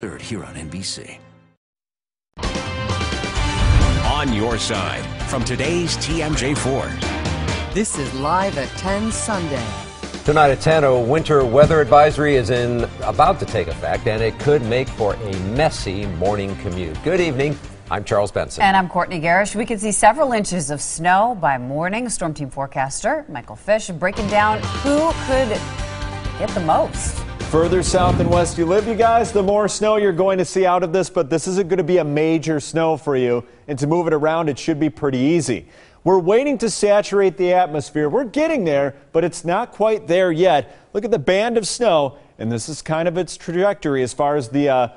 3rd here on NBC. On your side, from today's TMJ4. This is Live at 10 Sunday. Tonight at 10, a winter weather advisory is about to take effect, and it could make for a messy morning commute. Good evening. I'm Charles Benson. And I'm Courtney Garish. We could see several inches of snow by morning. Storm Team forecaster Michael Fish breaking down who could get the most. Further south and west you live, you guys, the more snow you're going to see out of this, but this isn't going to be a major snow for you. And to move it around, it should be pretty easy. We're waiting to saturate the atmosphere. We're getting there, but it's not quite there yet. Look at the band of snow, and this is kind of its trajectory as far as the,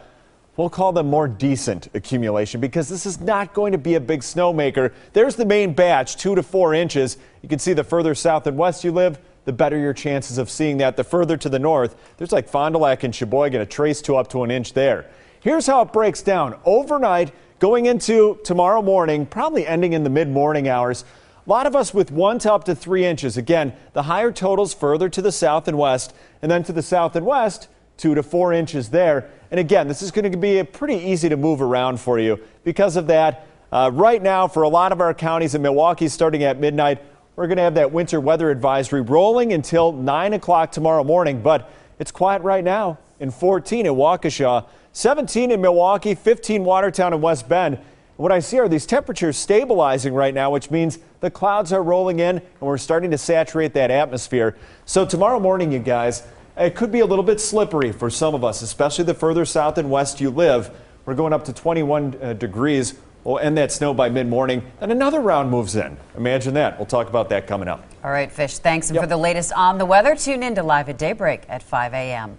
we'll call them more decent accumulation, because this is not going to be a big snowmaker. There's the main batch, 2 to 4 inches. You can see the further south and west you live, the better your chances of seeing that. The further to the north, there's like Fond du Lac and Sheboygan, a trace to up to an inch there. Here's how it breaks down. Overnight, going into tomorrow morning, probably ending in the mid-morning hours, a lot of us with 1 to up to 3 inches. Again, the higher totals further to the south and west, and then to the south and west, 2 to 4 inches there. And again, this is going to be pretty easy to move around for you because of that. Right now, for a lot of our counties in Milwaukee, starting at midnight, we're going to have that winter weather advisory rolling until 9 o'clock tomorrow morning. But it's quiet right now in 14 in Waukesha, 17 in Milwaukee, 15 Watertown and West Bend. And what I see are these temperatures stabilizing right now, which means the clouds are rolling in and we're starting to saturate that atmosphere. So tomorrow morning, you guys, it could be a little bit slippery for some of us, especially the further south and west you live. We're going up to 21 degrees. We'll end that snow by mid-morning, and another round moves in. Imagine that. We'll talk about that coming up. All right, Fish, thanks. And for the latest on the weather, tune in to Live at Daybreak at 5 a.m.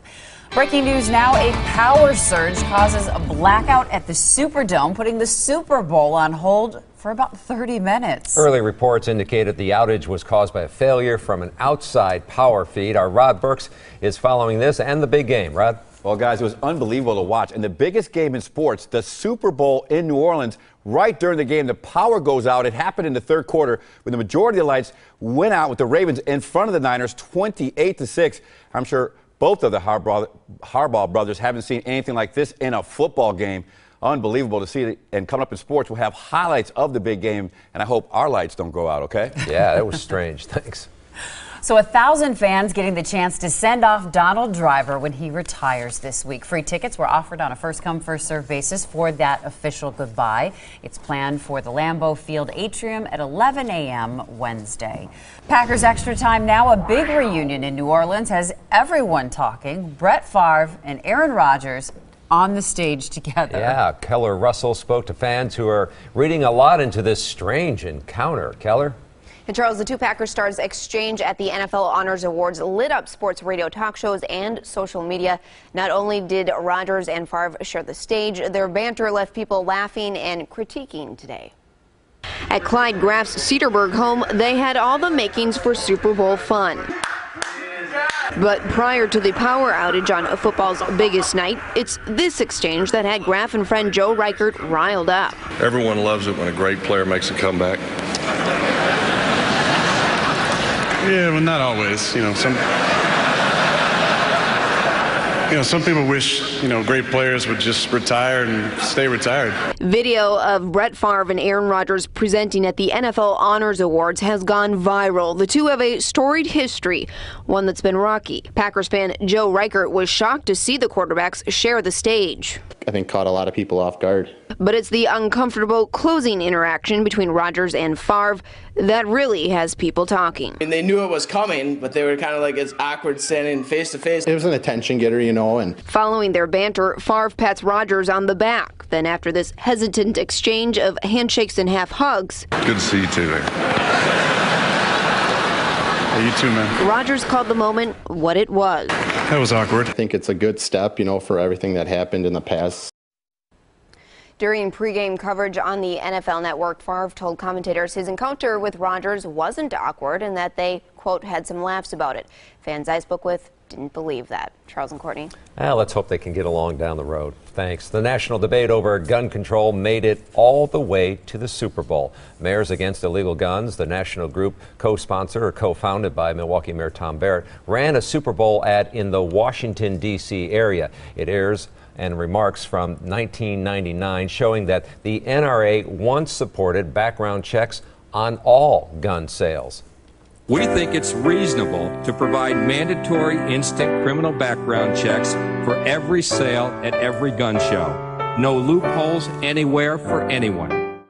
Breaking news now, a power surge causes a blackout at the Superdome, putting the Super Bowl on hold for about 30 minutes. Early reports indicated the outage was caused by a failure from an outside power feed. Our Rod Burks is following this and the big game. Rod? Well, guys, it was unbelievable to watch. And the biggest game in sports, the Super Bowl in New Orleans, right during the game, the power goes out. It happened in the third quarter when the majority of the lights went out with the Ravens in front of the Niners, 28-6. I'm sure both of the Harbaugh brothers haven't seen anything like this in a football game. Unbelievable to see it. And coming up in sports, we'll have highlights of the big game. And I hope our lights don't go out, okay? Yeah, that was strange. Thanks. So 1,000 fans getting the chance to send off Donald Driver when he retires this week. Free tickets were offered on a first-come, first-served basis for that official goodbye. It's planned for the Lambeau Field atrium at 11 a.m. Wednesday. Packers Extra Time now. A big reunion in New Orleans has everyone talking. Brett Favre and Aaron Rodgers on the stage together. Yeah, Keller Russell spoke to fans who are reading a lot into this strange encounter. Keller? And Charles, the two Packers stars exchange at the NFL Honors Awards lit up sports radio talk shows and social media. Not only did Rodgers and Favre share the stage, their banter left people laughing and critiquing today. At Clyde Graff's Cedarburg home, they had all the makings for Super Bowl fun. But prior to the power outage on football's biggest night, it's this exchange that had Graff and friend Joe Reichert riled up. Everyone loves it when a great player makes a comeback. Yeah, well, not always. Some people wish, great players would just retire and stay retired. Video of Brett Favre and Aaron Rodgers presenting at the NFL Honors Awards has gone viral. The two have a storied history, one that's been rocky. Packers fan Joe Reichert was shocked to see the quarterbacks share the stage. I think caught a lot of people off guard. But it's the uncomfortable closing interaction between Rodgers and Favre that really has people talking. And they knew it was coming, but they were kind of like it's awkward standing face to face. It was an attention getter, and following their banter, Favre pats Rodgers on the back. Then after this hesitant exchange of handshakes and half hugs. Good to see you too, man. Hey, you too, man. Rodgers called the moment what it was. That was awkward. I think it's a good step, for everything that happened in the past. During pregame coverage on the NFL Network, Favre told commentators his encounter with Rodgers wasn't awkward and that they, quote, had some laughs about it. Fans I spoke with didn't believe that. Charles and Courtney. Let's hope they can get along down the road. Thanks. The national debate over gun control made it all the way to the Super Bowl. Mayors Against Illegal Guns, the national group co-sponsored or co-founded by Milwaukee Mayor Tom Barrett, ran a Super Bowl ad in the Washington, D.C. area. It airs and remarks from 1999 showing that the NRA once supported background checks on all gun sales. We think it's reasonable to provide mandatory instant criminal background checks for every sale at every gun show. No loopholes anywhere for anyone.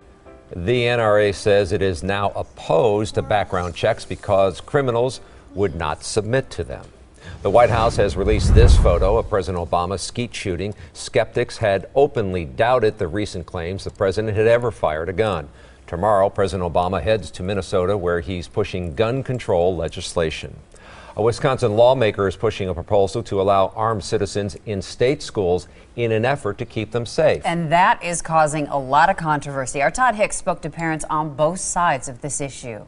The NRA says it is now opposed to background checks because criminals would not submit to them. The White House has released this photo of President Obama's skeet shooting. Skeptics had openly doubted the recent claims the president had ever fired a gun. Tomorrow, President Obama heads to Minnesota, where he's pushing gun control legislation. A Wisconsin lawmaker is pushing a proposal to allow armed citizens in state schools in an effort to keep them safe. And that is causing a lot of controversy. Our Todd Hicks spoke to parents on both sides of this issue.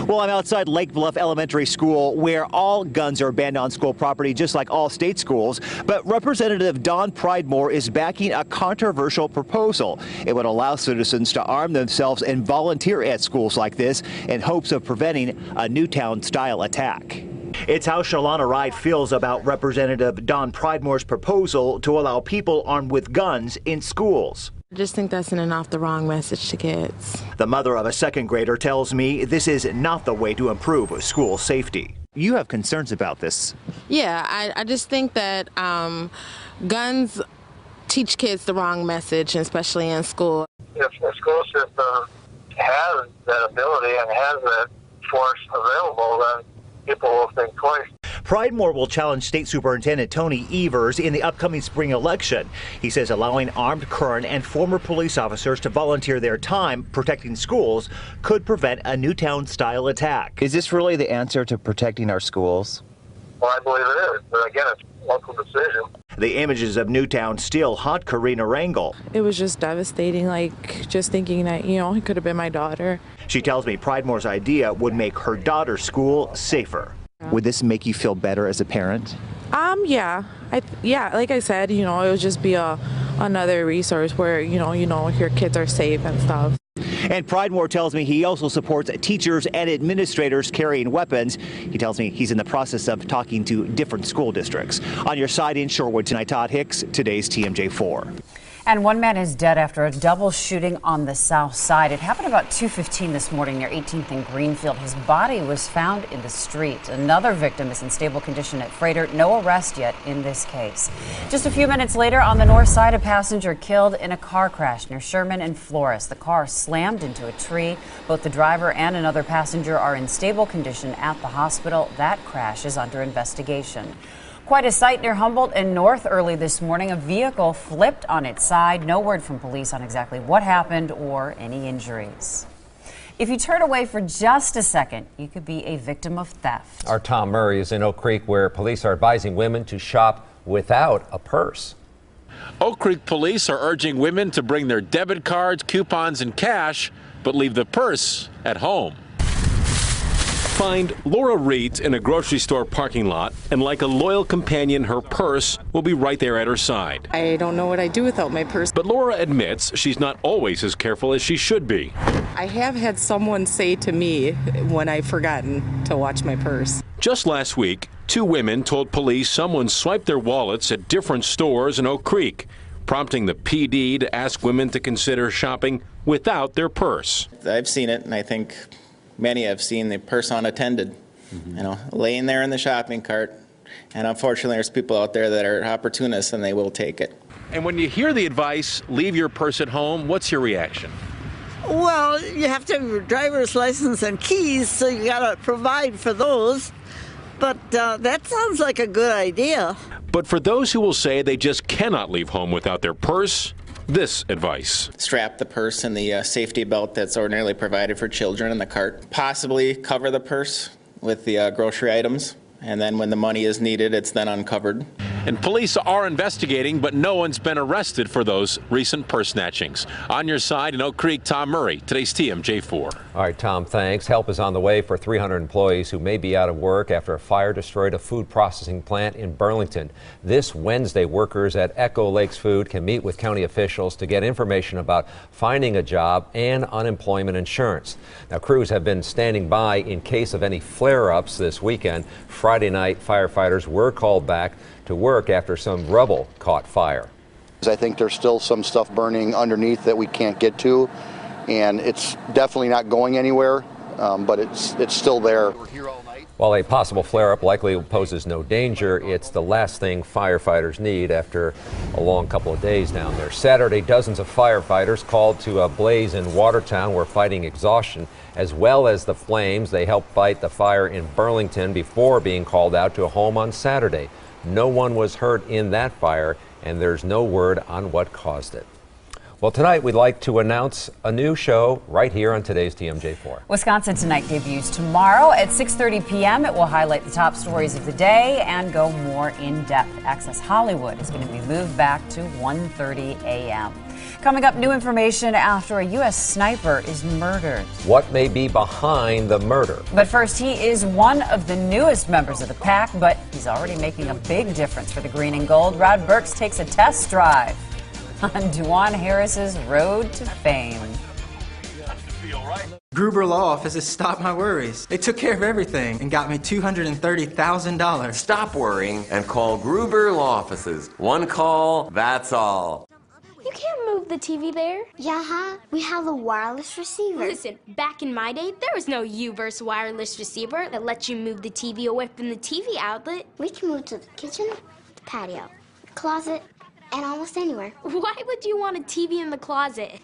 Well, I'm outside Lake Bluff Elementary School, where all guns are banned on school property, just like all state schools. But Representative Don Pridemore is backing a controversial proposal. It would allow citizens to arm themselves and volunteer at schools like this in hopes of preventing a Newtown-style attack. It's how Shalana Ride feels about Representative Don Pridemore's proposal to allow people armed with guns in schools. I just think that's sending off the wrong message to kids. The mother of a second grader tells me this is not the way to improve school safety. You have concerns about this. Yeah, I just think that guns teach kids the wrong message, especially in school. If the school system has that ability and has that force available, then people will think twice. Pridemore will challenge State Superintendent Tony Evers in the upcoming spring election. He says allowing armed current and former police officers to volunteer their time protecting schools could prevent a Newtown-style attack. Is this really the answer to protecting our schools? Well, I believe it is, but again, it's a local decision. The images of Newtown still haunt Karina Rangel. It was just devastating, like just thinking that, it could have been my daughter. She tells me Pridemore's idea would make her daughter's school safer. Would this make you feel better as a parent? Yeah. Like I said, it would just be another resource where, your kids are safe and stuff. And Pridemore tells me he also supports teachers and administrators carrying weapons. He tells me he's in the process of talking to different school districts. On your side in Shorewood tonight, Todd Hicks, today's TMJ4. And one man is dead after a double shooting on the south side. It happened about 2:15 this morning near 18th and Greenfield. His body was found in the street. Another victim is in stable condition at Freighter. No arrest yet in this case. Just a few minutes later on the north side, a passenger killed in a car crash near Sherman and Flores. The car slammed into a tree. Both the driver and another passenger are in stable condition at the hospital. That crash is under investigation. Quite a sight near Humboldt and North early this morning. A vehicle flipped on its side. No word from police on exactly what happened or any injuries. If you turn away for just a second, you could be a victim of theft. Our Tom Murray is in Oak Creek, where police are advising women to shop without a purse. Oak Creek police are urging women to bring their debit cards, coupons, and cash, but leave the purse at home. Find Laura Reed in a grocery store parking lot, and like a loyal companion, her purse will be right there at her side. I don't know what I'd do without my purse. But Laura admits she's not always as careful as she should be. I have had someone say to me when I've forgotten to watch my purse. Just last week, two women told police someone swiped their wallets at different stores in Oak Creek, prompting the PD to ask women to consider shopping without their purse. I've seen it, and I think many have seen the purse unattended, laying there in the shopping cart. And unfortunately, there's people out there that are opportunists, and they will take it. And when you hear the advice, leave your purse at home, what's your reaction? Well, you have to have your driver's license and keys, so you got to provide for those. But that sounds like a good idea. But for those who will say they just cannot leave home without their purse, this advice. Strap the purse in the safety belt that's ordinarily provided for children in the cart. Possibly cover the purse with the grocery items, and then when the money is needed, it's then uncovered. And police are investigating, but no one's been arrested for those recent purse snatchings. On your side in Oak Creek, Tom Murray, today's TMJ4. All right, Tom, thanks. Help is on the way for 300 employees who may be out of work after a fire destroyed a food processing plant in Burlington. This Wednesday, workers at Echo Lakes Food can meet with county officials to get information about finding a job and unemployment insurance. Now, crews have been standing by in case of any flare-ups this weekend. Friday night, firefighters were called back to work after some rubble caught fire. I think there's still some stuff burning underneath that we can't get to, and it's definitely not going anywhere, but it's still there. While a possible flare-up likely poses no danger, it's the last thing firefighters need after a long couple of days down there. Saturday, dozens of firefighters called to a blaze in Watertown were fighting exhaustion as well as the flames. They helped fight the fire in Burlington before being called out to a home on Saturday. No one was hurt in that fire, and there's no word on what caused it. Well, tonight we'd like to announce a new show right here on today's TMJ4. Wisconsin Tonight debuts tomorrow at 6:30 p.m. It will highlight the top stories of the day and go more in depth. Access Hollywood is going to be moved back to 1:30 a.m. Coming up, new information after a U.S. sniper is murdered. What may be behind the murder? But first, he is one of the newest members of the pack, but he's already making a big difference for the green and gold. Rod Burks takes a test drive on Dwan Harris's road to fame. Gruber Law Offices stopped my worries. They took care of everything and got me $230,000. Stop worrying and call Gruber Law Offices. One call, that's all. You can't move the TV there. Yeah, we have a wireless receiver. Listen, back in my day, there was no U-verse wireless receiver that lets you move the TV away from the TV outlet. We can move to the kitchen, the patio, closet, and almost anywhere. Why would you want a TV in the closet?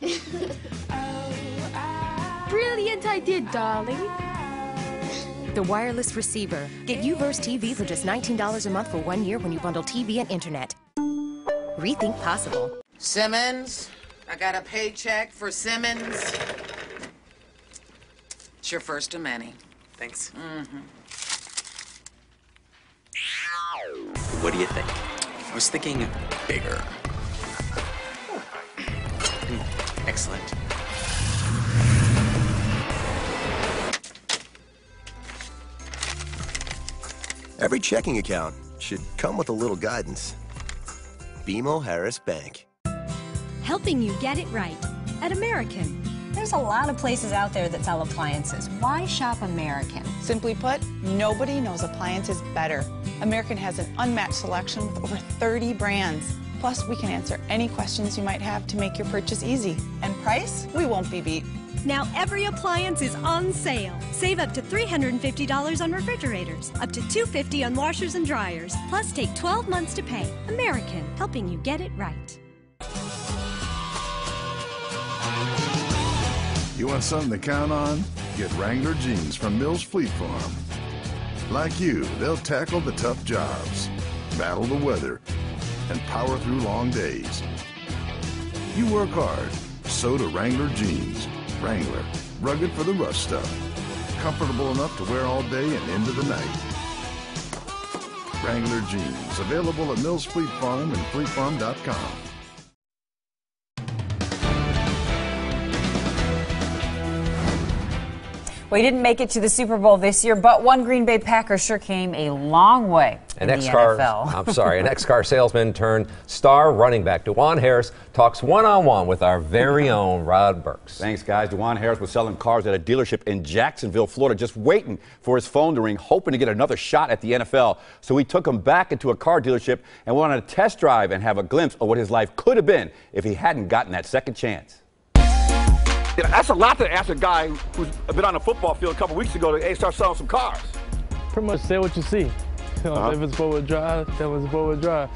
Brilliant idea, darling. The wireless receiver. Get U-verse TV for just $19 a month for 1 year when you bundle TV and internet. Rethink possible. Simmons, I got a paycheck for Simmons. It's your first of many. Thanks. What do you think? I was thinking bigger. Excellent. Every checking account should come with a little guidance. BMO Harris Bank. Helping you get it right at American. There's a lot of places out there that sell appliances. Why shop American? Simply put, nobody knows appliances better. American has an unmatched selection with over 30 brands. Plus, we can answer any questions you might have to make your purchase easy. And price? We won't be beat. Now every appliance is on sale. Save up to $350 on refrigerators, up to $250 on washers and dryers. Plus, take 12 months to pay. American, helping you get it right. You want something to count on? Get Wrangler jeans from Mills Fleet Farm. Like you, they'll tackle the tough jobs, battle the weather, and power through long days. You work hard, so do Wrangler jeans. Wrangler, rugged for the rough stuff. Comfortable enough to wear all day and into the night. Wrangler jeans, available at Mills Fleet Farm and fleetfarm.com. Well, he didn't make it to the Super Bowl this year, but one Green Bay Packer sure came a long way in the NFL. An ex-car salesman turned star running back Dwan Harris talks one-on-one with our very own Rod Burks. Thanks, guys. Dwan Harris was selling cars at a dealership in Jacksonville, Florida, just waiting for his phone to ring, hoping to get another shot at the NFL. So we took him back into a car dealership and went on a test drive and have a glimpse of what his life could have been if he hadn't gotten that second chance. That's a lot to ask a guy who's been on the football field a couple weeks ago to start selling some cars. Pretty much say what you see. If it's four-wheel drive, tell them it's four-wheel drive.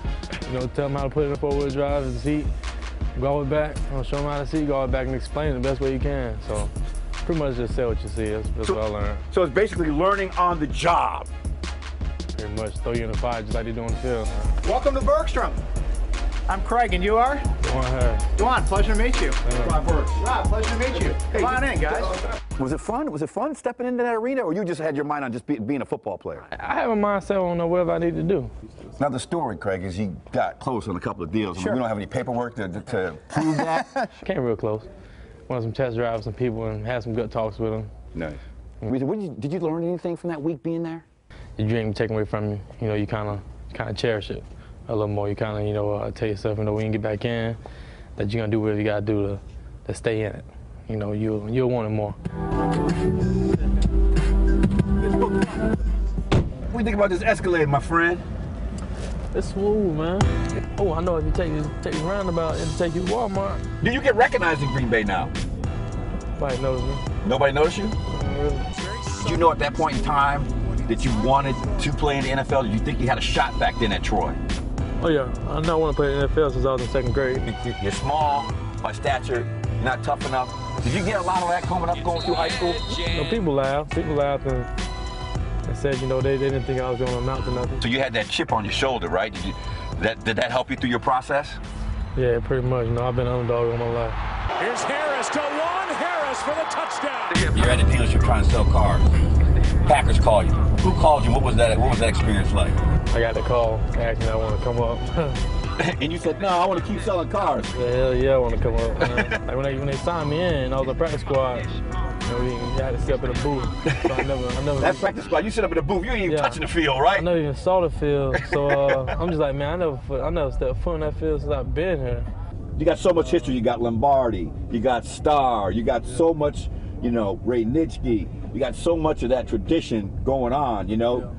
Tell them how to put it in a four-wheel drive, the seat, go it back, show them how to see, go it back and explain it the best way you can. So pretty much just say what you see. That's what I learned. So it's basically learning on the job. Pretty much throw you in the fire just like they do on the field. Welcome to Bergstrom. I'm Craig, and you are? Dwan Harris. Dwan, pleasure to meet you. Rob Burks. Rob, pleasure to meet you. Hey, come on in, guys. Was it fun? Was it fun stepping into that arena, or you just had your mind on just being a football player? I have a mindset on whatever I need to do. Now, the story, Craig, is you got close on a couple of deals. Sure. We don't have any paperwork to prove that. Came real close. Went some test drives with some people and had some good talks with them. Nice. Did you learn anything from that week being there? Your dream taken away from you, you kind of cherish it a little more. You kind of, tell yourself, when you get back in, that you're gonna do whatever you gotta do to stay in it. You'll want it more. What do you think about this Escalade, my friend? It's smooth, man. Oh, I know if you take this roundabout, it'll take you to Walmart. Do you get recognized in Green Bay now? Nobody knows me. Nobody noticed you? Really. Did you know at that point in time that you wanted to play in the NFL? Did you think you had a shot back then at Troy? Oh yeah, I know I want to play in the NFL since I was in 2nd grade. You're small by stature, you're not tough enough. Did you get a lot of that coming up, going through high school? You know, people laughed and said, you know, they didn't think I was going to amount to nothing. So you had that chip on your shoulder, right? Did that help you through your process? Yeah, pretty much. You know, I've been an underdog all my life. Here's Harris to Juan Harris for the touchdown. You're at a dealership trying to sell cars. Packers call you. Who called you? What was that experience like? I got the call asking I want to come up. And you said, no, I want to keep selling cars. Hell yeah, I want to come up. Like when they signed me in, I was a practice squad. You know, you had to sit up in the booth. So I never. That practice squad, you sit up in the booth, you ain't even touching the field, right? I never even saw the field. So I'm just like, man, I never stepped foot in that field since I've been here. You got so much history. You got Lombardi, you got Starr, you got so much, you know, Ray Nitschke. You got so much of that tradition going on, you know,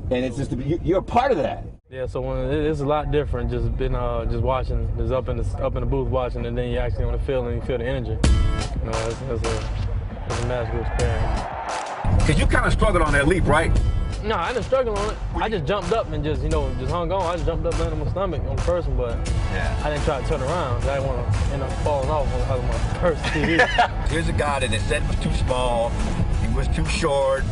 and it's just you're a part of that. Yeah, so when it's a lot different just just watching, just up in the booth watching, and then you actually on the field and you feel the energy. You know, it's a magical experience. Cause you kind of struggled on that leap, right? No, I didn't struggle on it. I just jumped up and just hung on. I just jumped up, landed on my stomach on the first one, but I didn't try to turn around. I didn't want to end up falling off on my first TV. Here's a guy that they said was too small. He was too short.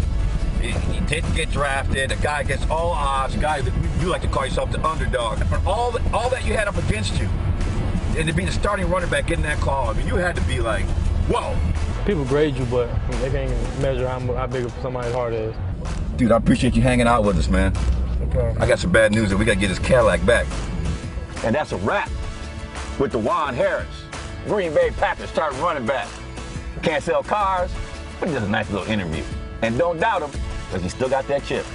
He didn't get drafted. A guy gets all odds. A guy that you like to call yourself the underdog. But all that you had up against you, and to be the starting running back getting that call, I mean, you had to be like, whoa. People grade you, but they can't measure how big somebody's heart is. Dude, I appreciate you hanging out with us, man. Okay. I got some bad news that we got to get this Cadillac back. And that's a wrap with the Juan Harris. Green Bay Packers starting running back. Can't sell cars, but just a nice little interview. And don't doubt him, because he still got that chip.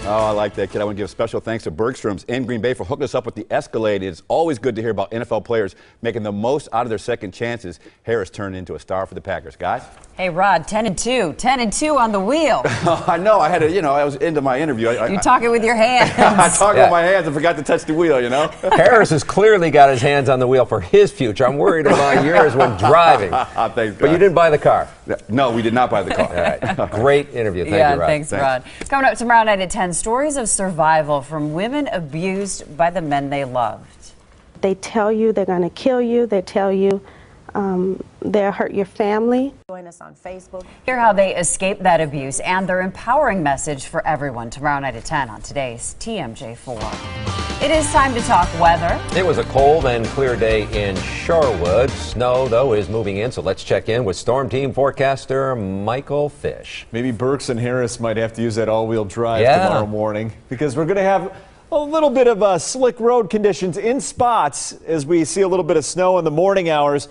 Oh, I like that kid. I want to give special thanks to Bergstrom's in Green Bay for hooking us up with the Escalade. It's always good to hear about NFL players making the most out of their second chances. Harris turned into a star for the Packers. Guys? Hey, Rod, 10-2. 10-2 on the wheel. I know. I had to, I was into my interview. You're talking with your hands. I talked with my hands and forgot to touch the wheel, Harris has clearly got his hands on the wheel for his future. I'm worried about yours when driving. Thanks, but you didn't buy the car. No, we did not buy the car. All right. Great interview. Thank you, Rod. Thanks, Rod. Coming up tomorrow night at 10, stories of survival from women abused by the men they loved. They tell you they're going to kill you. They tell you they'll hurt your family. Join us on Facebook. Hear how they escape that abuse and their empowering message for everyone tomorrow night at 10 on today's TMJ4. It is time to talk weather. It was a cold and clear day in Shorewood. Snow, though, is moving in, so let's check in with Storm Team forecaster Michael Fish. Maybe Burks and Harris might have to use that all-wheel drive tomorrow morning, because we're going to have a little bit of slick road conditions in spots as we see a little bit of snow in the morning hours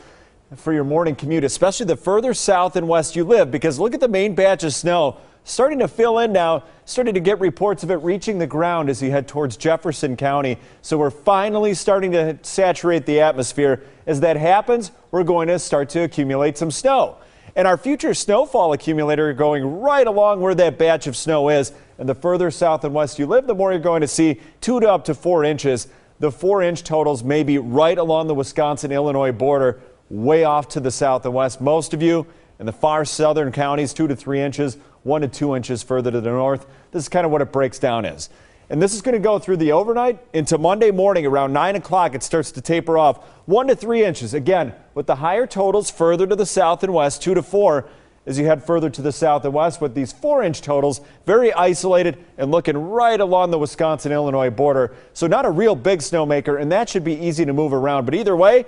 for your morning commute, especially the further south and west you live, because look at the main batch of snow starting to fill in now, starting to get reports of it reaching the ground as you head towards Jefferson County. So we're finally starting to saturate the atmosphere. As that happens, we're going to start to accumulate some snow. And our future snowfall accumulator going right along where that batch of snow is. And the further south and west you live, the more you're going to see 2 to up to 4 inches. The 4-inch totals may be right along the Wisconsin-Illinois border, way off to the south and west. Most of you in the far southern counties, 2 to 3 inches, 1 to 2 inches further to the north. This is kind of what it breaks down as. And this is going to go through the overnight into Monday morning around 9 o'clock. It starts to taper off 1 to 3 inches. Again, with the higher totals further to the south and west, 2 to 4 as you head further to the south and west, with these 4-inch totals very isolated and looking right along the Wisconsin-Illinois border. So not a real big snowmaker, and that should be easy to move around. But either way,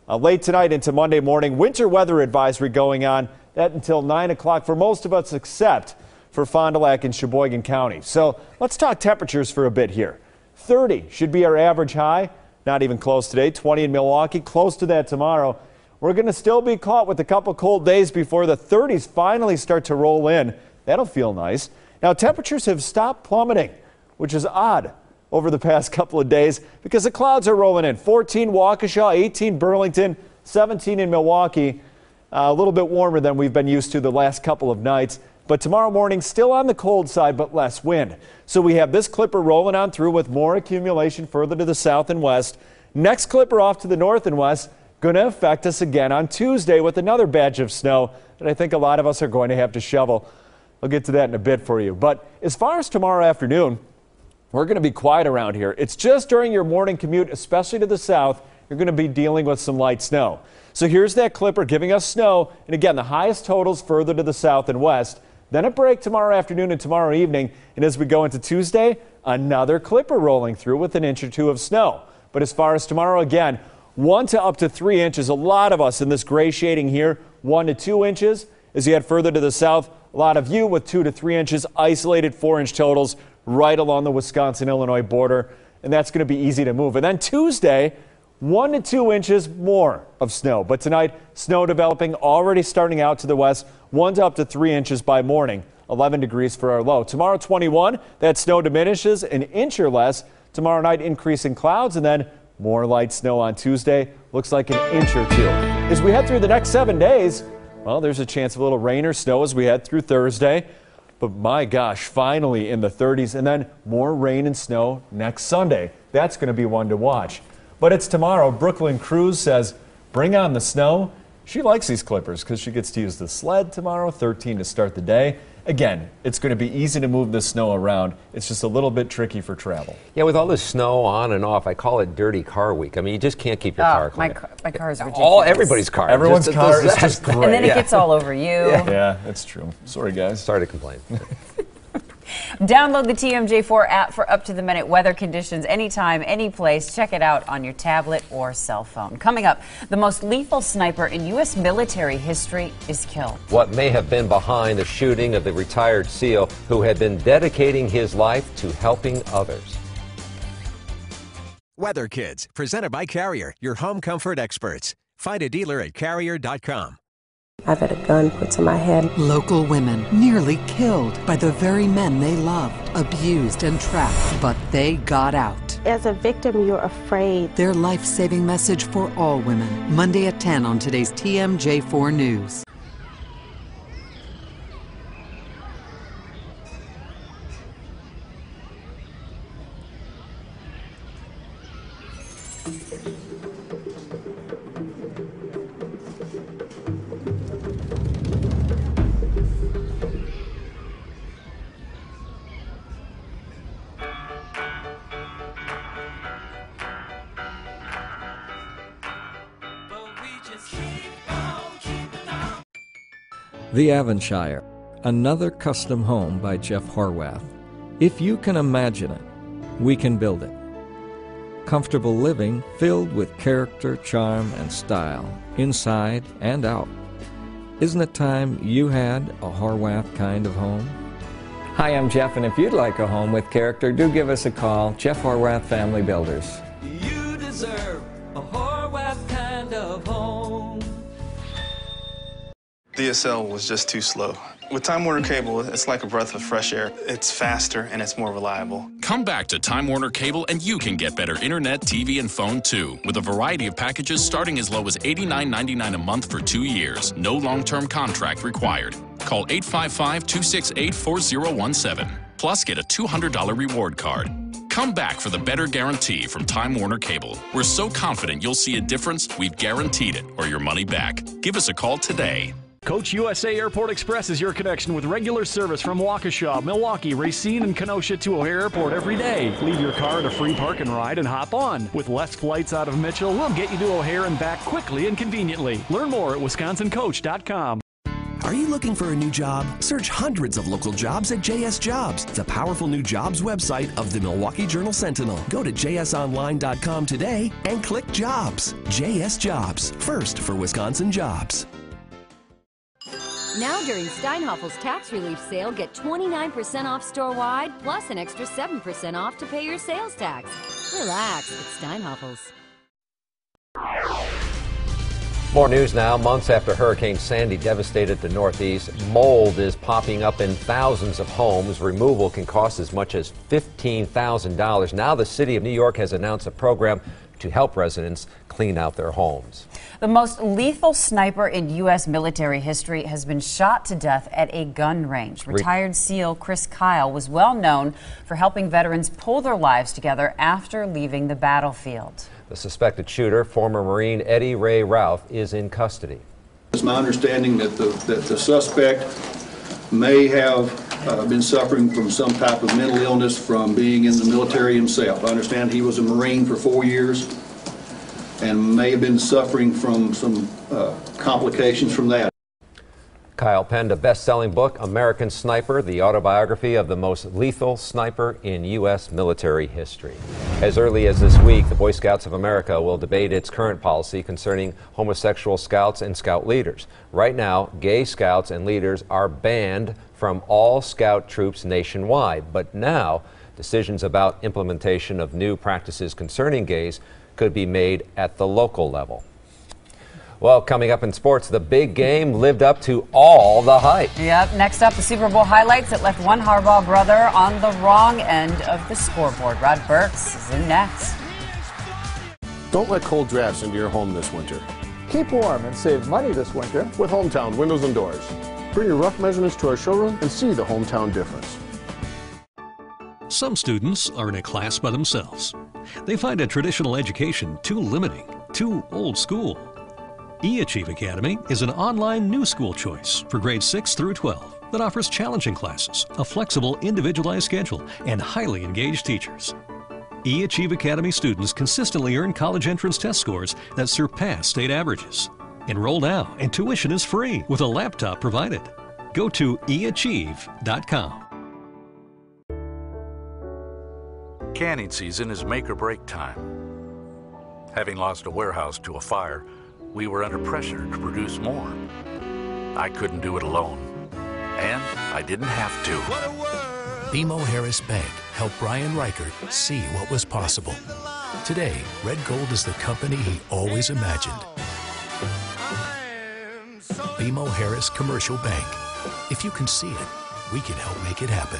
late tonight into Monday morning, winter weather advisory going on. That until 9 o'clock for most of us except for Fond du Lac and Sheboygan County. So let's talk temperatures for a bit here. 30 should be our average high. Not even close today. 20 in Milwaukee, close to that tomorrow. We're going to still be caught with a couple cold days before the 30s finally start to roll in. That'll feel nice. Now, temperatures have stopped plummeting, which is odd over the past couple of days because the clouds are rolling in. 14 Waukesha, 18 Burlington, 17 in Milwaukee. A little bit warmer than we've been used to the last couple of nights. But tomorrow morning, still on the cold side, but less wind. So we have this clipper rolling on through with more accumulation further to the south and west. Next clipper off to the north and west, going to affect us again on Tuesday with another batch of snow that I think a lot of us are going to have to shovel. I'll get to that in a bit for you. But as far as tomorrow afternoon, we're going to be quiet around here. It's just during your morning commute, especially to the south, you're going to be dealing with some light snow. So here's that clipper giving us snow. And again, the highest totals further to the south and west. Then a break tomorrow afternoon and tomorrow evening. And as we go into Tuesday, another clipper rolling through with an inch or two of snow. But as far as tomorrow, again, 1 to up to 3 inches. A lot of us in this gray shading here, 1 to 2 inches. As you head further to the south, a lot of you with 2 to 3 inches, isolated 4-inch totals right along the Wisconsin-Illinois border. And that's going to be easy to move. And then Tuesday, 1 to 2 inches more of snow. But tonight, snow developing already starting out to the west, 1 to up to 3 inches by morning, 11 degrees for our low. Tomorrow, 21, that snow diminishes an inch or less. Tomorrow night, increasing clouds, and then more light snow on Tuesday. Looks like an inch or two. As we head through the next 7 days, well, there's a chance of a little rain or snow as we head through Thursday. But my gosh, finally in the 30s, and then more rain and snow next Sunday. That's going to be one to watch. But it's tomorrow. Brooklyn Cruz says, bring on the snow. She likes these clippers because she gets to use the sled tomorrow, 13 to start the day. Again, it's going to be easy to move the snow around. It's just a little bit tricky for travel. Yeah, with all this snow on and off, I call it dirty car week. I mean, you just can't keep your car clean. My car is ridiculous. Everybody's car. Everyone's car is just great. And then it gets all over you. Yeah, that's true. Sorry, guys. Sorry to complain. Download the TMJ4 app for up-to-the-minute weather conditions anytime, any place. Check it out on your tablet or cell phone. Coming up, the most lethal sniper in U.S. military history is killed. What may have been behind the shooting of the retired SEAL who had been dedicating his life to helping others. Weather Kids, presented by Carrier, your home comfort experts. Find a dealer at Carrier.com. I've had a gun put to my head. Local women nearly killed by the very men they loved, abused and trapped, but they got out. As a victim, you're afraid. Their life-saving message for all women. Monday at 10 on today's TMJ4 News. The Avonshire, another custom home by Jeff Horwath. If you can imagine it, we can build it. Comfortable living filled with character, charm, and style, inside and out. Isn't it time you had a Horwath kind of home? Hi, I'm Jeff, and if you'd like a home with character, do give us a call. Jeff Horwath Family Builders. You deserve a Horwath kind of home. DSL was just too slow. With Time Warner Cable, it's like a breath of fresh air. It's faster and it's more reliable. Come back to Time Warner Cable and you can get better internet, TV, and phone too, with a variety of packages starting as low as $89.99 a month for 2 years. No long-term contract required. Call 855-268-4017. Plus, get a $200 reward card. Come back for the better guarantee from Time Warner Cable. We're so confident you'll see a difference, we've guaranteed it, or your money back. Give us a call today. Coach USA Airport Express is your connection with regular service from Waukesha, Milwaukee, Racine, and Kenosha to O'Hare Airport every day. Leave your car at a free park and ride and hop on. With less flights out of Mitchell, we'll get you to O'Hare and back quickly and conveniently. Learn more at wisconsincoach.com. Are you looking for a new job? Search hundreds of local jobs at JS Jobs, the powerful new jobs website of the Milwaukee Journal-Sentinel. Go to jsonline.com today and click Jobs. JS Jobs, first for Wisconsin jobs. Now during Steinhaffel's tax relief sale, get 29% off store-wide, plus an extra 7% off to pay your sales tax. Relax with Steinhaffel's. More news now. Months after Hurricane Sandy devastated the Northeast, mold is popping up in thousands of homes. Removal can cost as much as $15,000. Now the city of New York has announced a program to help residents clean out their homes. The most lethal sniper in U.S. military history has been shot to death at a gun range. Retired SEAL Chris Kyle was well known for helping veterans pull their lives together after leaving the battlefield. The suspected shooter, former Marine Eddie Ray Ralph, is in custody. It's my understanding that the suspect may have been suffering from some type of mental illness from being in the military himself. I understand he was a Marine for 4 years and may have been suffering from some complications from that. Kyle penned a best-selling book, American Sniper, the autobiography of the most lethal sniper in U.S. military history. As early as this week, the Boy Scouts of America will debate its current policy concerning homosexual scouts and scout leaders. Right now, gay scouts and leaders are banned from all scout troops nationwide. But now, decisions about implementation of new practices concerning gays could be made at the local level. Well, coming up in sports, the big game lived up to all the hype. Yep. Next up, the Super Bowl highlights that left one Harbaugh brother on the wrong end of the scoreboard. Rod Burks is in next. Don't let cold drafts into your home this winter. Keep warm and save money this winter with Hometown Windows and Doors. Bring your rough measurements to our showroom and see the hometown difference. Some students are in a class by themselves. They find a traditional education too limiting, too old school. eAchieve Academy is an online new school choice for grades 6 through 12 that offers challenging classes, a flexible, individualized schedule, and highly engaged teachers. eAchieve Academy students consistently earn college entrance test scores that surpass state averages. Enroll now and tuition is free with a laptop provided. Go to eachieve.com. Canning season is make or break time. Having lost a warehouse to a fire, we were under pressure to produce more. I couldn't do it alone, and I didn't have to. BMO Harris Bank helped Brian Reichert see what was possible. Today, Red Gold is the company he always imagined. BMO Harris Commercial Bank. If you can see it, we can help make it happen.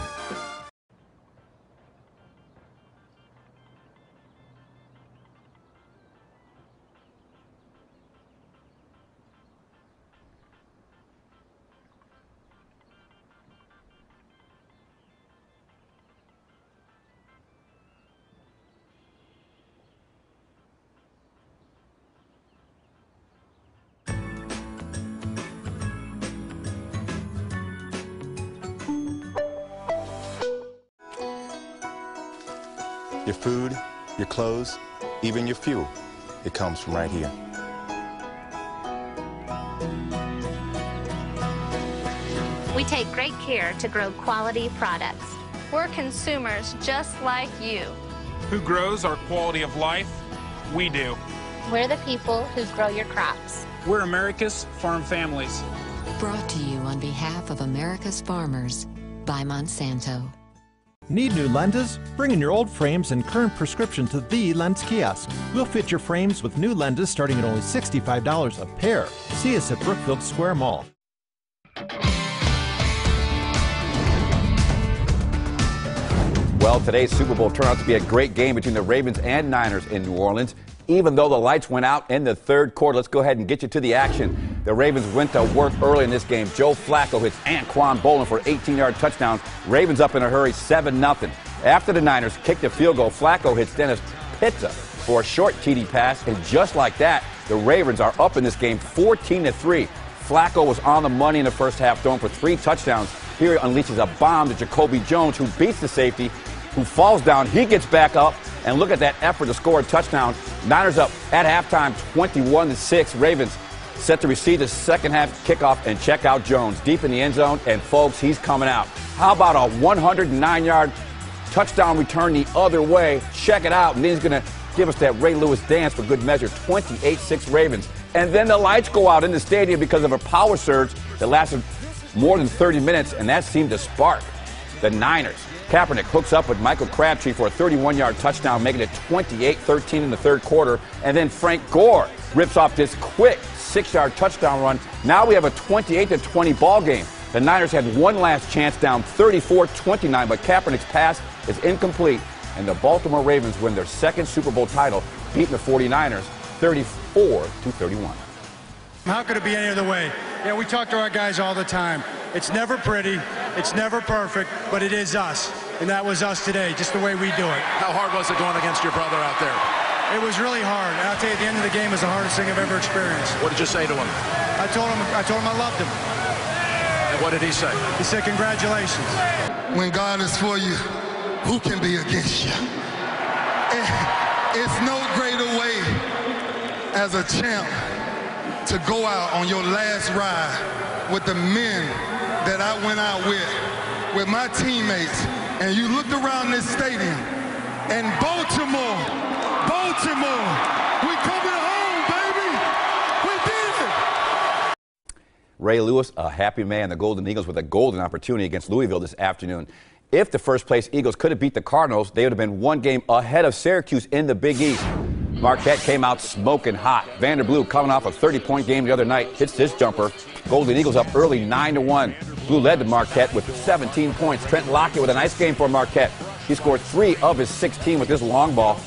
Your food, your clothes, even your fuel, it comes from right here. We take great care to grow quality products. We're consumers just like you. Who grows our quality of life? We do. We're the people who grow your crops. We're America's farm families. Brought to you on behalf of America's farmers by Monsanto. Need new lenses? Bring in your old frames and current prescription to the Lens Kiosk. We'll fit your frames with new lenses starting at only $65 a pair. See us at Brookfield Square Mall. Well, today's Super Bowl turned out to be a great game between the Ravens and Niners in New Orleans. Even though the lights went out in the third quarter, let's go ahead and get you to the action. The Ravens went to work early in this game. Joe Flacco hits Anquan Boldin for an 18-yard touchdown. Ravens up in a hurry, 7-0. After the Niners kicked a field goal, Flacco hits Dennis Pitta for a short TD pass, and just like that, the Ravens are up in this game 14-3. Flacco was on the money in the first half, throwing for 3 touchdowns. Here he unleashes a bomb to Jacoby Jones, who beats the safety, who falls down. He gets back up, and look at that effort to score a touchdown. Niners up at halftime, 21-6. Ravens set to receive the second half kickoff, and check out Jones deep in the end zone, and folks, he's coming out. How about a 109-yard touchdown return the other way? Check it out, and then he's going to give us that Ray Lewis dance for good measure. 28-6 Ravens. And then the lights go out in the stadium because of a power surge that lasted more than 30 minutes, and that seemed to spark the Niners. Kaepernick hooks up with Michael Crabtree for a 31-yard touchdown, making it 28-13 in the third quarter. And then Frank Gore rips off this quick 6-yard touchdown run. Now we have a 28-20 ball game. The Niners had one last chance, down 34-29, but Kaepernick's pass is incomplete. and the Baltimore Ravens win their second Super Bowl title, beating the 49ers 34-31. How could it be any other way? Yeah, we talk to our guys all the time. It's never pretty, it's never perfect, but it is us. And that was us today, just the way we do it. How hard was it going against your brother out there? It was really hard. And I'll tell you, at the end of the game was the hardest thing I've ever experienced. What did you say to him? I told him I loved him. And what did he say? He said, congratulations. When God is for you, who can be against you? It's no greater way as a champ to go out on your last ride with the men that I went out with my teammates, and you looked around this stadium, and Baltimore, we coming home, baby. We did it. Ray Lewis, a happy man. The Golden Eagles with a golden opportunity against Louisville this afternoon. If the first-place Eagles could have beat the Cardinals, they would have been one game ahead of Syracuse in the Big East. Marquette came out smoking hot. Vanderbilt, coming off a 30-point game the other night, hits this jumper. Golden Eagles up early 9-1. Blue led to Marquette with 17 points. Trent Lockett with a nice game for Marquette. He scored 3 of his 16 with this long ball.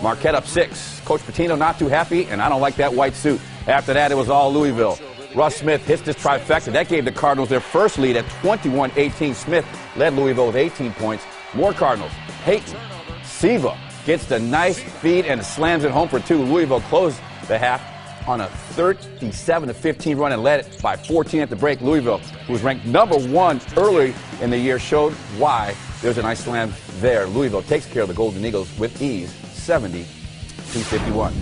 Marquette up 6. Coach Pitino not too happy, and I don't like that white suit. After that, it was all Louisville. Russ Smith hits this trifecta. That gave the Cardinals their first lead at 21-18. Smith led Louisville with 18 points. More Cardinals. Hayton, Siva gets the nice feed and slams it home for 2. Louisville closed the half on a 37-15 run and led it by 14 at the break. Louisville, who was ranked #1 early in the year, showed why. There's a nice slam there. Louisville takes care of the Golden Eagles with ease, 70-51.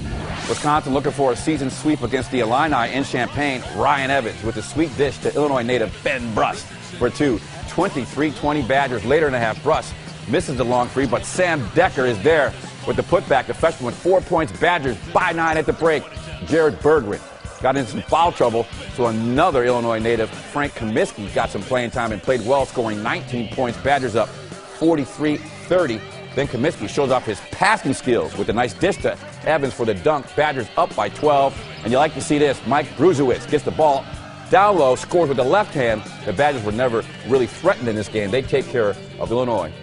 Wisconsin looking for a season sweep against the Illini in Champaign. Ryan Evans with a sweet dish to Illinois native Ben Brust for 2. 23-20 Badgers. Later in the half, Brust misses the long three, but Sam Decker is there with the putback. The freshman with 4 points. Badgers by 9 at the break. Jared Bergwin got into some foul trouble, so another Illinois native, Frank Comiskey, got some playing time and played well, scoring 19 points. Badgers up 43-30. Then Comiskey shows off his passing skills with a nice dish to Evans for the dunk. Badgers up by 12. And you like to see this. Mike Bruzewicz gets the ball down low, scores with the left hand. The Badgers were never really threatened in this game. They take care of Illinois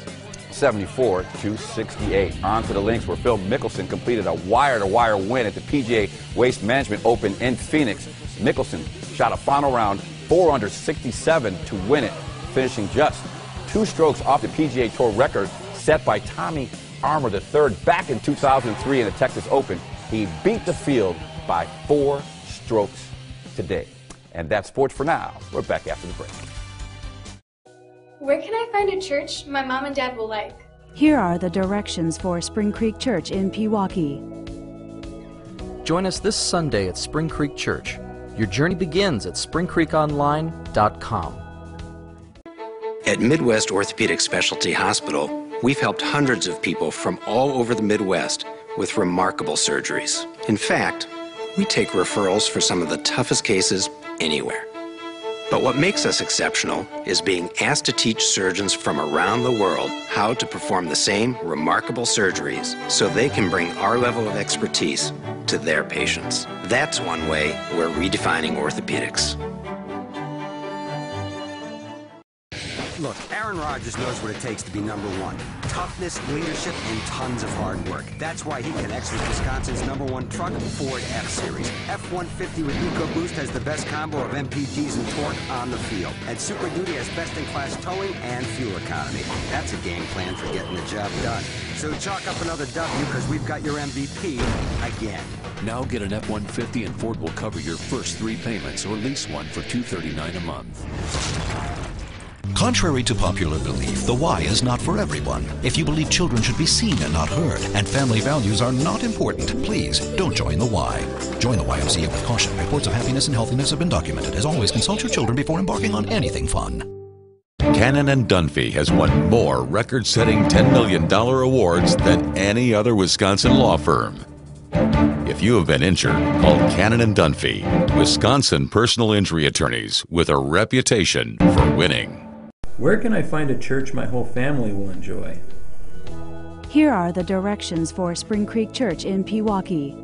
74-68. On to the links where Phil Mickelson completed a wire-to-wire win at the PGA Waste Management Open in Phoenix. Mickelson shot a final round 4 under 67 to win it, finishing just 2 strokes off the PGA Tour record set by Tommy Armour III back in 2003 in the Texas Open. He beat the field by 4 strokes today. And that's sports for now. We're back after the break. Where can I find a church my mom and dad will like? Here are the directions for Spring Creek Church in Pewaukee. Join us this Sunday at Spring Creek Church. Your journey begins at springcreekonline.com. At Midwest Orthopedic Specialty Hospital, we've helped hundreds of people from all over the Midwest with remarkable surgeries. In fact, we take referrals for some of the toughest cases anywhere. But what makes us exceptional is being asked to teach surgeons from around the world how to perform the same remarkable surgeries so they can bring our level of expertise to their patients. That's one way we're redefining orthopedics. Look, Aaron Rodgers knows what it takes to be #1. Toughness, leadership, and tons of hard work. That's why he connects with Wisconsin's #1 truck, Ford F-Series. F-150 with EcoBoost has the best combo of MPGs and torque on the field. And Super Duty has best-in-class towing and fuel economy. That's a game plan for getting the job done. So chalk up another W because we've got your MVP again. Now get an F-150 and Ford will cover your first 3 payments or lease one for $239 a month. Contrary to popular belief, the Y is not for everyone. If you believe children should be seen and not heard, and family values are not important, please don't join the Y. Join the YMCA with caution. Reports of happiness and healthiness have been documented. As always, consult your children before embarking on anything fun. Cannon and Dunphy has won more record-setting $10 million awards than any other Wisconsin law firm. If you have been injured, call Cannon and Dunphy, Wisconsin personal injury attorneys with a reputation for winning. Where can I find a church my whole family will enjoy? Here are the directions for Spring Creek Church in Pewaukee.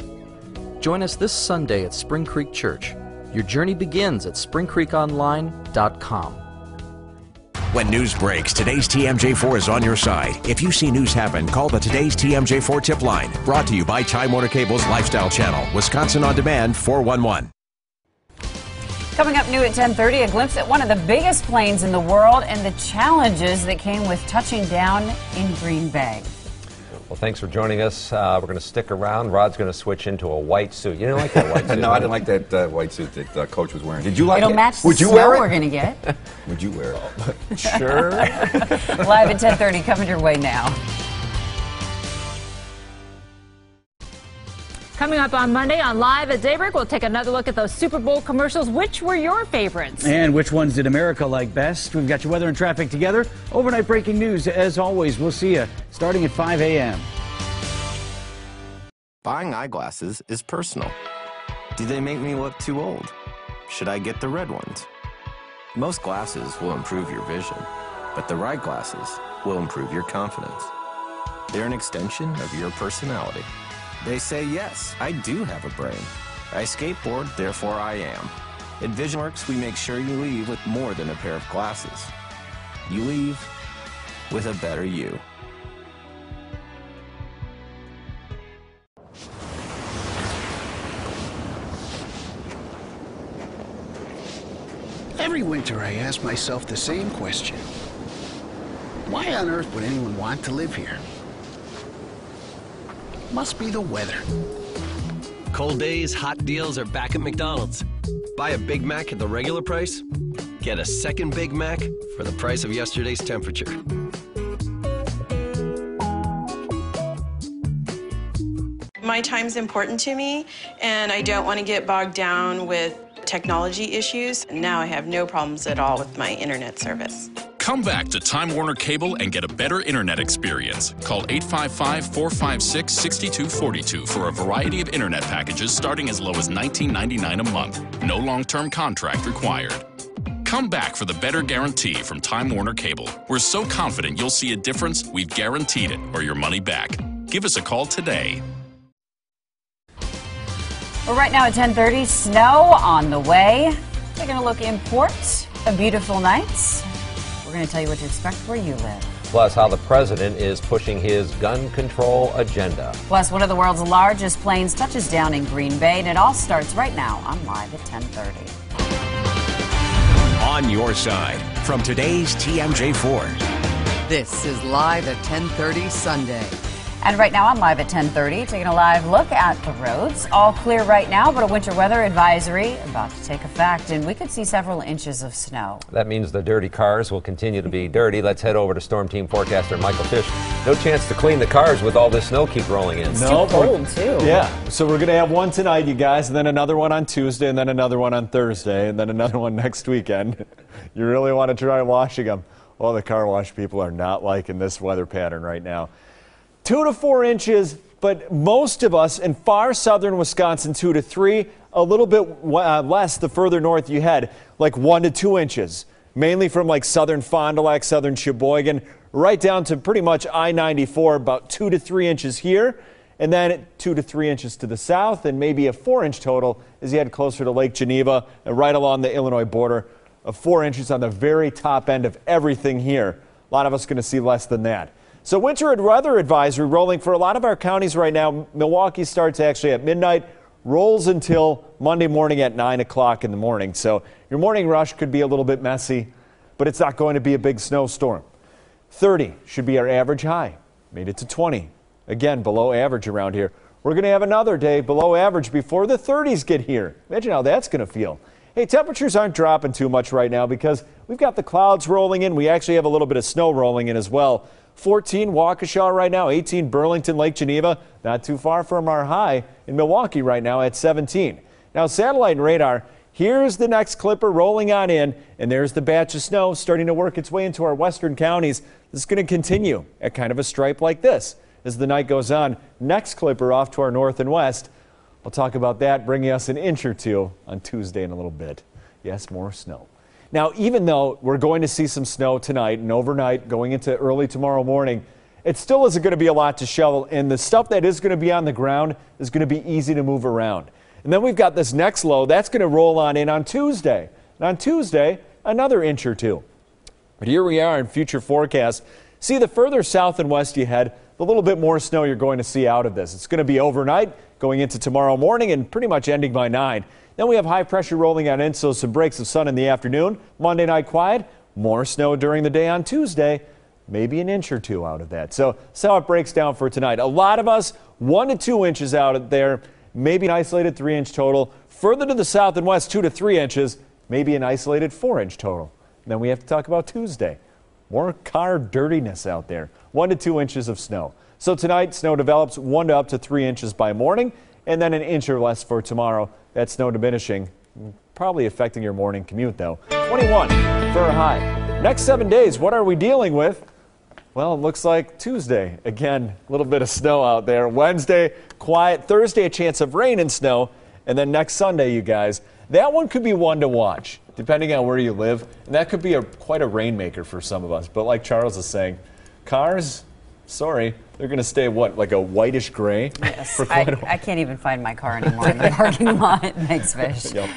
Join us this Sunday at Spring Creek Church. Your journey begins at springcreekonline.com. When news breaks, today's TMJ4 is on your side. If you see news happen, call the Today's TMJ4 tip line. Brought to you by Time Warner Cable's Lifestyle Channel, Wisconsin On Demand 411. Coming up new at 10:30, a glimpse at one of the biggest planes in the world and the challenges that came with touching down in Green Bay. Well, thanks for joining us. We're going to stick around. Rod's going to switch into a white suit. You didn't like that white suit? No, I didn't like that white suit that Coach was wearing. Did you like It'll it? match the Would you snow wear it? we're going to get. Would you wear it? Sure. Live at 10:30, coming your way now. Coming up on Monday on Live at Daybreak, we'll take another look at those Super Bowl commercials. Which were your favorites? And which ones did America like best? We've got your weather and traffic together. Overnight breaking news, as always. We'll see you starting at 5 a.m. Buying eyeglasses is personal. Do they make me look too old? Should I get the red ones? Most glasses will improve your vision, but the right glasses will improve your confidence. They're an extension of your personality. They say, yes, I do have a brain. I skateboard, therefore I am. At VisionWorks, we make sure you leave with more than a pair of glasses. You leave with a better you. Every winter I ask myself the same question. Why on earth would anyone want to live here? Must be the weather. Cold days, hot deals are back at McDonald's. Buy a Big Mac at the regular price, get a second Big Mac for the price of yesterday's temperature. My time's important to me, and I don't want to get bogged down with technology issues. Now I have no problems at all with my internet service. Come back to Time Warner Cable and get a better internet experience. Call 855-456-6242 for a variety of internet packages starting as low as $19.99 a month. No long-term contract required. Come back for the better guarantee from Time Warner Cable. We're so confident you'll see a difference, we've guaranteed it or your money back. Give us a call today. Well, right now at 10:30, snow on the way. Taking a look import, a beautiful night. We're going to tell you what to expect where you live. Plus, how the president is pushing his gun control agenda. Plus, one of the world's largest planes touches down in Green Bay, and it all starts right now on Live at 10:30. On your side, from today's TMJ4. This is Live at 10:30 Sunday. And right now on Live at 10:30, taking a live look at the roads. All clear right now, but a winter weather advisory about to take effect, and we could see several inches of snow. That means the dirty cars will continue to be dirty. Let's head over to Storm Team forecaster Michael Fish. No chance to clean the cars with all this snow keep rolling in. It's too cold, too. Yeah, so we're going to have one tonight, you guys, and then another one on Tuesday, and then another one on Thursday, and then another one next weekend. You really want to try washing them. Well, the car wash people are not liking this weather pattern right now. 2 to 4 inches, but most of us in far southern Wisconsin, 2 to 3, a little bit less the further north you head, like 1 to 2 inches, mainly from like southern Fond du Lac, southern Sheboygan, right down to pretty much I-94, about 2 to 3 inches here, and then 2 to 3 inches to the south, and maybe a 4-inch total as you head closer to Lake Geneva and right along the Illinois border, of 4 inches on the very top end of everything here. A lot of us going to see less than that. So winter weather advisory rolling for a lot of our counties right now. Milwaukee starts actually at midnight, rolls until Monday morning at 9 o'clock in the morning. So your morning rush could be a little bit messy, but it's not going to be a big snowstorm. 30 should be our average high. Made it to 20. Again, below average around here. We're going to have another day below average before the 30s get here. Imagine how that's going to feel. Hey, temperatures aren't dropping too much right now because we've got the clouds rolling in. We actually have a little bit of snow rolling in as well. 14 Waukesha right now, 18 Burlington, Lake Geneva, not too far from our high in Milwaukee right now at 17. Now satellite and radar, here's the next clipper rolling on in, and there's the batch of snow starting to work its way into our western counties. This is going to continue at kind of a stripe like this as the night goes on. Next clipper off to our north and west. I'll talk about that, bringing us an inch or two on Tuesday in a little bit. Yes, more snow. Now, even though we're going to see some snow tonight and overnight going into early tomorrow morning, it still isn't going to be a lot to shovel, and the stuff that is going to be on the ground is going to be easy to move around. And then we've got this next low that's going to roll on in on Tuesday. And on Tuesday, another inch or two. But here we are in future forecasts. See, the further south and west you head, the little bit more snow you're going to see out of this. It's going to be overnight, going into tomorrow morning, and pretty much ending by 9. Then we have high pressure rolling on in, so some breaks of sun in the afternoon. Monday night quiet, more snow during the day on Tuesday, maybe an inch or two out of that. So that's how it breaks down for tonight. A lot of us, 1 to 2 inches out there, maybe an isolated 3-inch total. Further to the south and west, 2 to 3 inches, maybe an isolated 4-inch total. Then we have to talk about Tuesday. More car dirtiness out there. 1 to 2 inches of snow. So tonight, snow develops 1 to up to 3 inches by morning, and then an inch or less for tomorrow. That snow diminishing, probably affecting your morning commute though. 21 for a high. Next 7 days, what are we dealing with? Well, it looks like Tuesday. Again, a little bit of snow out there. Wednesday, quiet. Thursday, a chance of rain and snow. And then next Sunday, you guys, that one could be one to watch, depending on where you live. And that could be quite a rainmaker for some of us. But like Charles is saying, cars, sorry, they're going to stay what, like a whitish gray? Yes, I can't even find my car anymore in the parking lot. Thanks, Fish. Yep.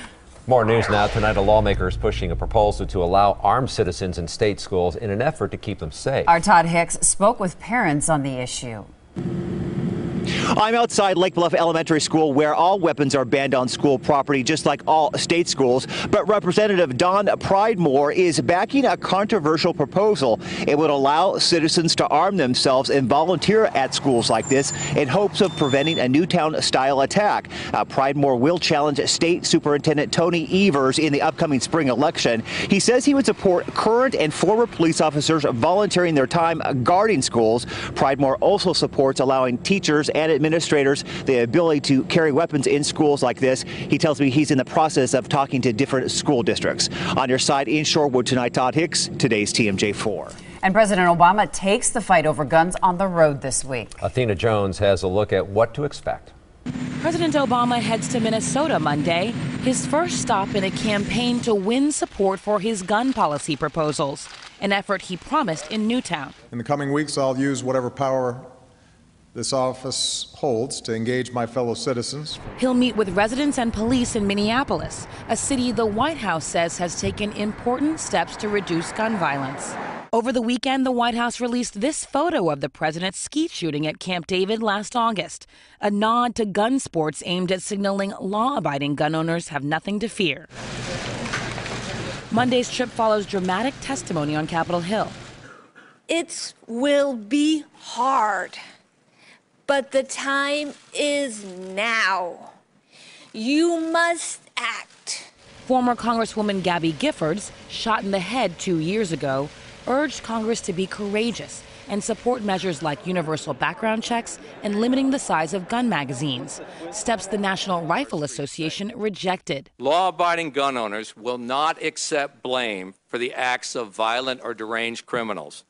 More news now. Tonight, a lawmaker is pushing a proposal to allow armed citizens in state schools in an effort to keep them safe. Our Todd Hicks spoke with parents on the issue. I'm outside Lake Bluff Elementary School, where all weapons are banned on school property, just like all state schools. But Representative Don Pridemore is backing a controversial proposal. It would allow citizens to arm themselves and volunteer at schools like this in hopes of preventing a Newtown-style attack. Pridemore will challenge State Superintendent Tony Evers in the upcoming spring election. He says he would support current and former police officers volunteering their time guarding schools. Pridemore also supports allowing teachers and administrators the ability to carry weapons in schools like this. He tells me he's in the process of talking to different school districts. On your side in Shorewood tonight, Todd Hicks, today's TMJ4. And President Obama takes the fight over guns on the road this week. Athena Jones has a look at what to expect. President Obama heads to Minnesota Monday, his first stop in a campaign to win support for his gun policy proposals, an effort he promised in Newtown. In the coming weeks, I'll use whatever power this office holds to engage my fellow citizens. He'll meet with residents and police in Minneapolis, a city the White House says has taken important steps to reduce gun violence. Over the weekend, the White House released this photo of the president's skeet shooting at Camp David last August, a nod to gun sports aimed at signaling law-abiding gun owners have nothing to fear. Monday's trip follows dramatic testimony on Capitol Hill. It will be hard. But the time is now. You must act. Former Congresswoman Gabby Giffords, shot in the head 2 years ago, urged Congress to be courageous and support measures like universal background checks and limiting the size of gun magazines, steps the National Rifle Association rejected. Law-abiding gun owners will not accept blame for the acts of violent or deranged criminals,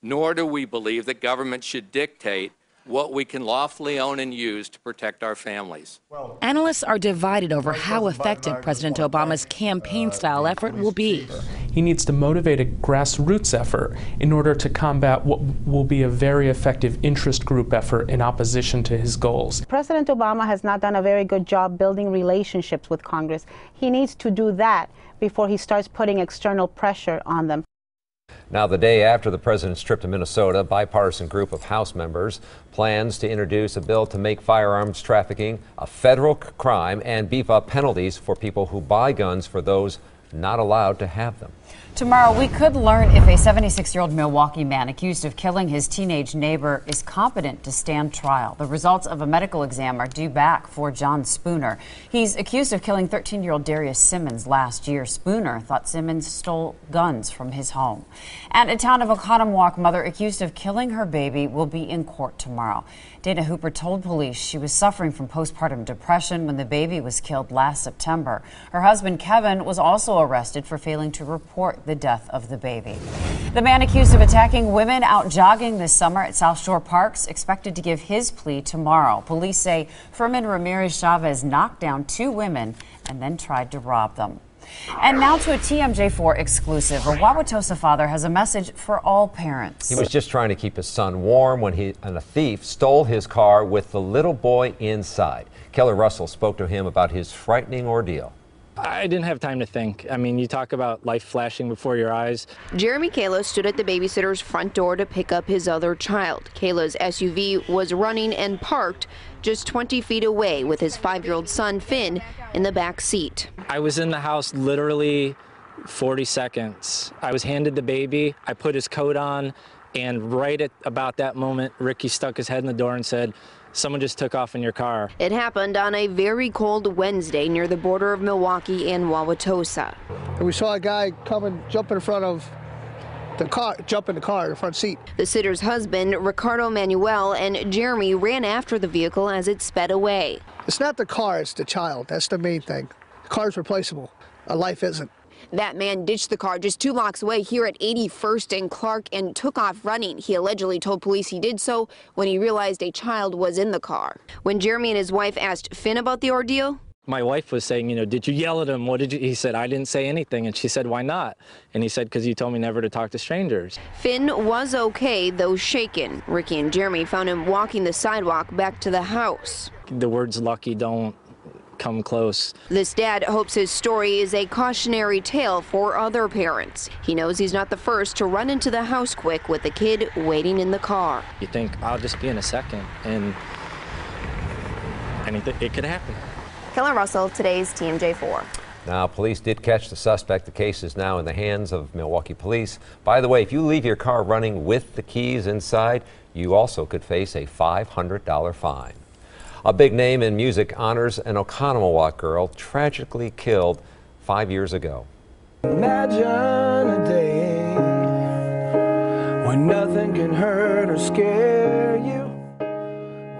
nor do we believe that government should dictate what we can lawfully own and use to protect our families. Analysts are divided over how effective President Obama's campaign-style effort will be. He needs to motivate a grassroots effort in order to combat what will be a very effective interest group effort in opposition to his goals. President Obama has not done a very good job building relationships with Congress. He needs to do that before he starts putting external pressure on them. Now, the day after the president's trip to Minnesota, a bipartisan group of House members plans to introduce a bill to make firearms trafficking a federal crime and beef up penalties for people who buy guns for those not allowed to have them. Tomorrow, we could learn if a 76-year-old Milwaukee man accused of killing his teenage neighbor is competent to stand trial. The results of a medical exam are due back for John Spooner. He's accused of killing 13-year-old Darius Simmons last year. Spooner thought Simmons stole guns from his home. And a town of Oconomowoc mother accused of killing her baby will be in court tomorrow. Dana Hooper told police she was suffering from postpartum depression when the baby was killed last September. Her husband, Kevin, was also arrested for failing to report the death of the baby. The man accused of attacking women out jogging this summer at South Shore Parks expected to give his plea tomorrow. Police say Furman Ramirez Chavez knocked down 2 women and then tried to rob them. And now to a TMJ4 exclusive. A Wauwatosa father has a message for all parents. He was just trying to keep his son warm when a thief stole his car with the little boy inside. Keller Russell spoke to him about his frightening ordeal. I didn't have time to think. I mean, you talk about life flashing before your eyes. Jeremy Kayla stood at the babysitter's front door to pick up his other child. Kayla's SUV was running and parked just 20 feet away with his 5-year-old son, Finn, in the back seat. I was in the house literally 40 seconds. I was handed the baby. I put his coat on, and right at about that moment, Ricky stuck his head in the door and said, "Someone just took off in your car." It happened on a very cold Wednesday near the border of Milwaukee and Wauwatosa. And we saw a guy come and jump in front of the car, the front seat. The sitter's husband, Ricardo Manuel, and Jeremy ran after the vehicle as it sped away. It's not the car, it's the child. That's the main thing. The car's replaceable. A life isn't. That man ditched the car just 2 blocks away here at 81st and Clark and took off running. He allegedly told police he did so when he realized a child was in the car. When Jeremy and his wife asked Finn about the ordeal, My wife was saying, did you yell at him? What did you? He said, I didn't say anything. And she said, why not? And he said, because you told me never to talk to strangers. Finn was okay, though shaken. Ricky and Jeremy found him walking the sidewalk back to the house. The words lucky don't come close. This dad hopes his story is a cautionary tale for other parents. He knows he's not the first to run into the house quick with the kid waiting in the car. You think, I'll just be in a second, and anything, it could happen. Keller Russell, today's TMJ4. Now, police did catch the suspect. The case is now in the hands of Milwaukee police. By the way, if you leave your car running with the keys inside, you also could face a $500 fine. A big name in music honors an Oconomowoc girl tragically killed 5 years ago. Imagine a day when nothing can hurt or scare you,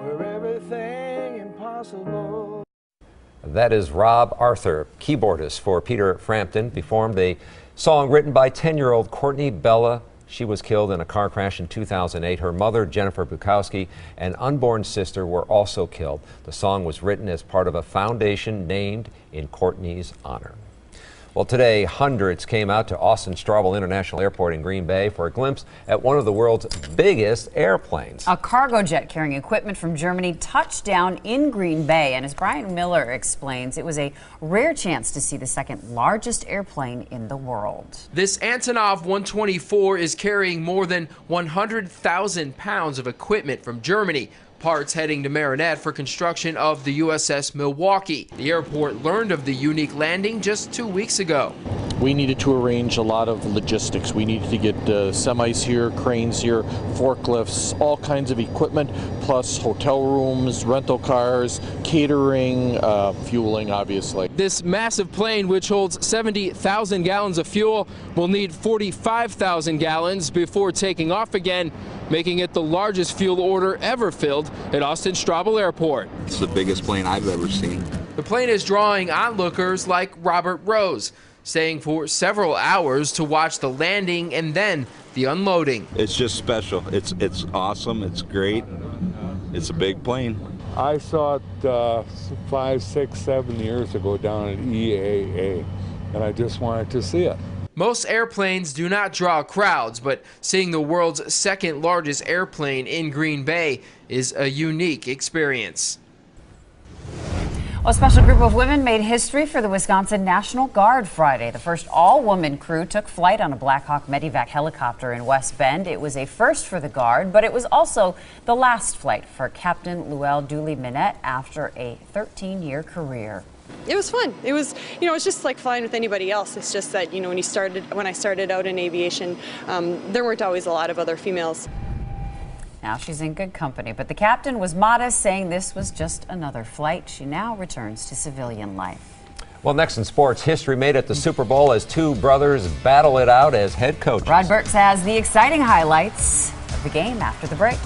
where everything impossible. That is Rob Arthur, keyboardist for Peter Frampton, performed a song written by 10-year-old Courtney Bella. She was killed in a car crash in 2008. Her mother, Jennifer Bukowski, and unborn sister were also killed. The song was written as part of a foundation named in Courtney's honor. Well, today, hundreds came out to Austin Straubel International Airport in Green Bay for a glimpse at one of the world's biggest airplanes. A cargo jet carrying equipment from Germany touched down in Green Bay, and as Brian Miller explains, it was a rare chance to see the second largest airplane in the world. This Antonov 124 is carrying more than 100,000 pounds of equipment from Germany. Parts heading to Marinette for construction of the USS Milwaukee. The airport learned of the unique landing just 2 weeks ago. We needed to arrange a lot of logistics. We needed to get semis here, cranes here, forklifts, all kinds of equipment, plus hotel rooms, rental cars, catering, fueling, obviously. This massive plane, which holds 70,000 gallons of fuel, will need 45,000 gallons before taking off again, making it the largest fuel order ever filled at Austin Straubel Airport. It's the biggest plane I've ever seen. The plane is drawing onlookers like Robert Rose, staying for several hours to watch the landing and then the unloading. It's just special. It's awesome. It's great. It's a big plane. I saw it 5, 6, 7 years ago down at EAA, and I just wanted to see it. Most airplanes do not draw crowds, but seeing the world's second largest airplane in Green Bay is a unique experience. A special group of women made history for the Wisconsin National Guard Friday. The first all-woman crew took flight on a Black Hawk Medivac helicopter in West Bend. It was a first for the Guard, but it was also the last flight for Captain Luelle Dooley-Minette after a 13-year career. It was fun. It was, it's just like flying with anybody else. It's just that, when I started out in aviation, there weren't always a lot of other females. Now she's in good company, but the captain was modest, saying this was just another flight. She now returns to civilian life. Well, next in sports, history made at the Super Bowl as two brothers battle it out as head coaches. Rod Burks has the exciting highlights of the game after the break.